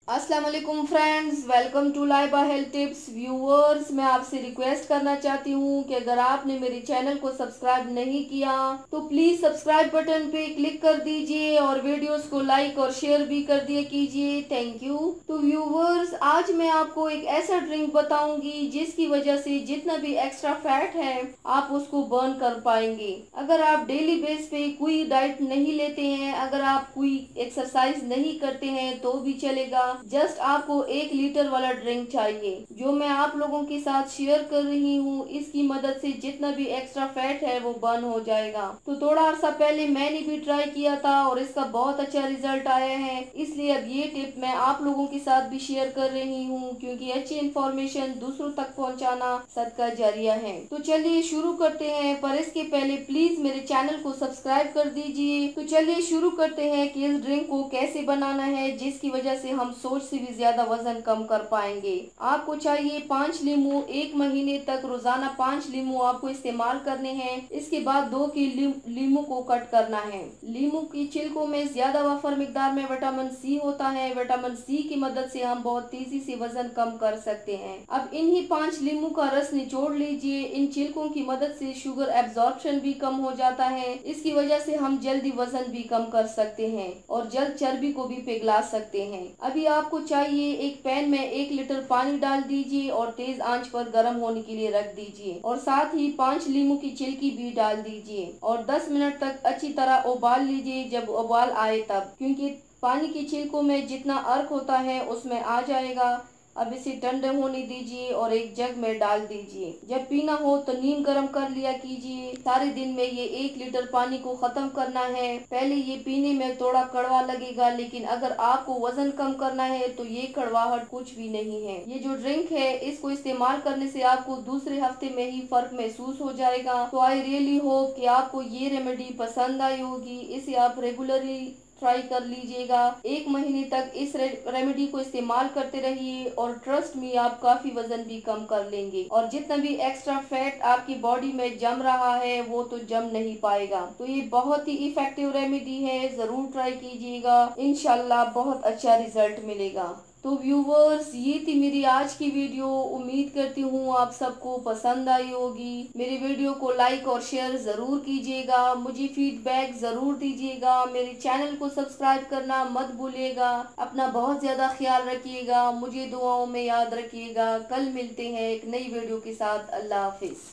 अस्सलाम वालेकुम friends, welcome to Laiba health tips. Viewers, मैं आपसे रिक्वेस्ट करना चाहती हूँ कि अगर आपने मेरे चैनल को सब्सक्राइब नहीं किया तो प्लीज सब्सक्राइब बटन पे क्लिक कर दीजिए और वीडियोस को लाइक और शेयर भी कर दिया कीजिए। Thank you. तो व्यूअर्स, आज मैं आपको एक ऐसा ड्रिंक बताऊंगी जिसकी वजह से जितना भी एक्स्ट्रा फैट है आप उसको बर्न कर पाएंगे। अगर आप डेली बेस पे कोई डाइट नहीं लेते हैं, अगर आप कोई एक्सरसाइज नहीं करते हैं तो भी चलेगा। जस्ट आपको 1 लीटर वाला ड्रिंक चाहिए जो मैं आप लोगों के साथ शेयर कर रही हूँ। इसकी मदद से जितना भी एक्स्ट्रा फैट है वो बर्न हो जाएगा। तो थोड़ा अर्सा पहले मैंने भी ट्राई किया था और इसका बहुत अच्छा रिजल्ट आया है, इसलिए अब ये टिप मैं आप लोगों के साथ भी शेयर कर रही हूँ, क्योंकि अच्छी इन्फॉर्मेशन दूसरों तक पहुँचाना सदका जारिया है। तो चलिए शुरू करते हैं, पर इसके पहले प्लीज मेरे चैनल को सब्सक्राइब कर दीजिए। तो चलिए शुरू करते हैं कि इस ड्रिंक को कैसे बनाना है जिसकी वजह से हम सोच से भी ज्यादा वजन कम कर पाएंगे। आपको चाहिए 5 लीमू। 1 महीने तक रोजाना 5 लीमू आपको इस्तेमाल करने हैं। इसके बाद 2 की लीमू को कट करना है। लीमू की छिलकों में ज्यादा वफर मिकदार में विटामिन सी होता है। विटामिन सी की मदद से हम बहुत तेजी से वजन कम कर सकते हैं। अब इन्हीं 5 लीमू का रस निचोड़ लीजिए। इन छिलकों की मदद से शुगर एब्जॉर्प्शन भी कम हो जाता है। इसकी वजह से हम जल्दी वजन भी कम कर सकते हैं और जल्द चर्बी को भी पिघला सकते हैं। अभी आपको चाहिए एक पैन में 1 लीटर पानी डाल दीजिए और तेज आंच पर गर्म होने के लिए रख दीजिए और साथ ही 5 लीमू की छिलकी भी डाल दीजिए और 10 मिनट तक अच्छी तरह उबाल लीजिए। जब उबाल आए तब, क्योंकि पानी की छिलकों में जितना अर्क होता है उसमें आ जाएगा। अब इसे ठंडे होने दीजिए और एक जग में डाल दीजिए। जब पीना हो तो नीम गर्म कर लिया कीजिए। सारे दिन में ये 1 लीटर पानी को खत्म करना है। पहले ये पीने में थोड़ा कड़वा लगेगा, लेकिन अगर आपको वजन कम करना है तो ये कड़वाहट कुछ भी नहीं है। ये जो ड्रिंक है इसको इस्तेमाल करने से आपको दूसरे हफ्ते में ही फर्क महसूस हो जाएगा। तो आई रियली होप कि आपको ये रेमेडी पसंद आई होगी। इसे आप रेगुलरली ट्राई कर लीजिएगा। 1 महीने तक इस रेमेडी को इस्तेमाल करते रहिए और ट्रस्ट मी, आप काफी वजन भी कम कर लेंगे और जितना भी एक्स्ट्रा फैट आपकी बॉडी में जम रहा है वो तो जम नहीं पाएगा। तो ये बहुत ही इफेक्टिव रेमेडी है, जरूर ट्राई कीजिएगा। इंशाल्लाह बहुत अच्छा रिजल्ट मिलेगा। तो व्यूवर्स, ये थी मेरी आज की वीडियो। उम्मीद करती हूँ आप सबको पसंद आई होगी। मेरी वीडियो को लाइक और शेयर जरूर कीजिएगा। मुझे फीडबैक जरूर दीजिएगा। मेरे चैनल को सब्सक्राइब करना मत भूलिएगा। अपना बहुत ज्यादा ख्याल रखिएगा। मुझे दुआओं में याद रखिएगा। कल मिलते हैं एक नई वीडियो के साथ। अल्लाह हाफिज।